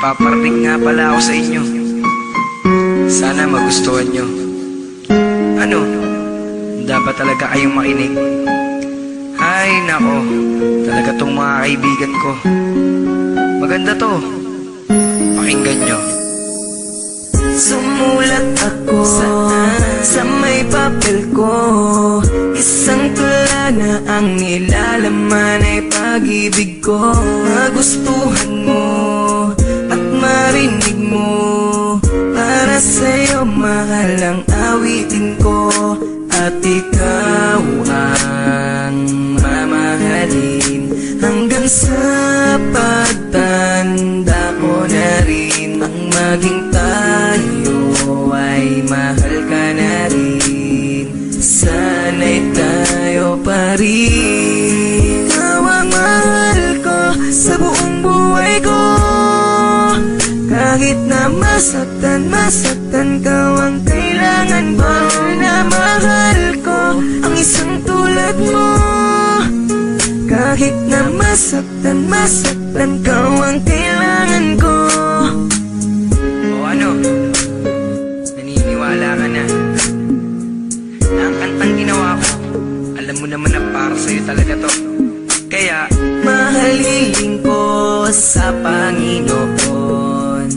paparating nga pala ako sa inyo. Sana magustuhan nyo. Ano? Dapat talaga kayong makinig. Ay nako, talaga tong mga kaibigan ko. Maganda to. Pakinggan nyo. Sumulat ako sa may papel ko, isang tula na ang nilalaman ay pag-ibig ko. Magustuhan mo at marinig mo, para sa'yo mahal ang awitin ko. At ikaw ang mamahalin hanggang sa pagtanda ko na rin. Ang maging tayo ay mahal ka na rin, sana'y tayo pa rin. Ikaw ang mahal ko sa buong buhay ko, kahit na masaktan ka, ang kailangan ba na mahal ko ang isang tulad mo. Kahit na masaktan ka, ang kailangan ko. O ano? Naniniwala ka na ang kantang ginawa ko, alam mo naman na para sa'yo talaga to. Kaya mahalin ko sa Panginoon,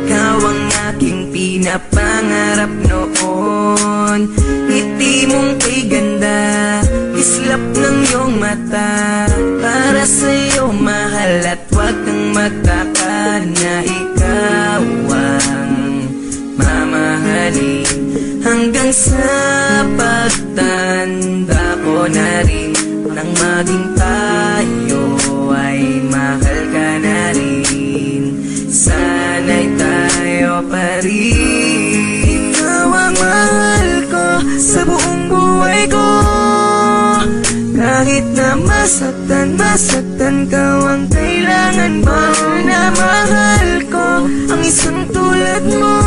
ikaw ang aking pinapangarap noon. Ngiti mong kay ganda, islap ng iyong mata, para sa'yo mahal at huwag kang magtaka na ikaw ang mamahalin hanggang sa pagtanda ko na rin. Nang maging tayo ay mahal ka na rin, sana'y tayo pa rin. Ikaw ang mahal ko sa buong buhay ko, kahit na masaktan ka, ang kailangan ba na mahal ko ang isang tulad mo.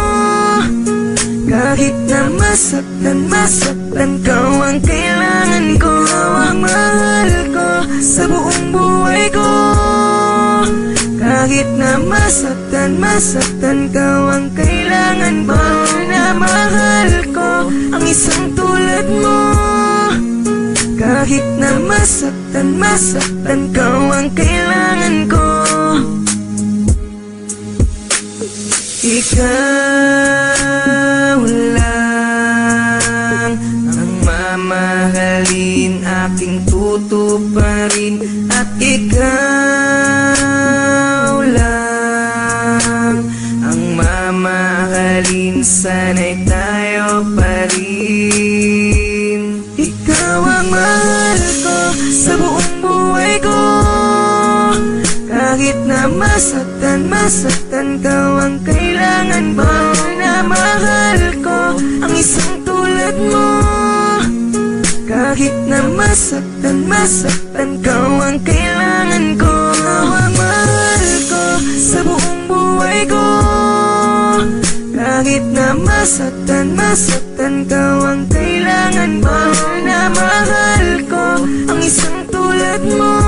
Kahit na masaktan ka, ang kailangan ko. Ang mahal ko sa buong buhay ko, kahit na masaktan ka, ang kailangan ba na mahal ko ang isang tulad mo. Kahit na masaktan ka, ang kailangan ko. Ikaw lang ang mamahalin, aking tutuparin. At ikaw lang ang mamahalin, sana'y tayo pa rin. Ikaw ang mahal ko sa buong buhay ko, kahit na masaktan ka, ang kailangan ba na mahal ko ang isang tulad mo. Kahit na masaktan ka, ang kailangan ko. Ang mahal ko sa buong buhay ko, kahit na masaktan ka, ang kailangan ba na mahal ko ang isang tulad mo.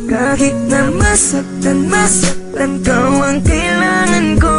Kahit na masaktan ka, ang kailangan ko.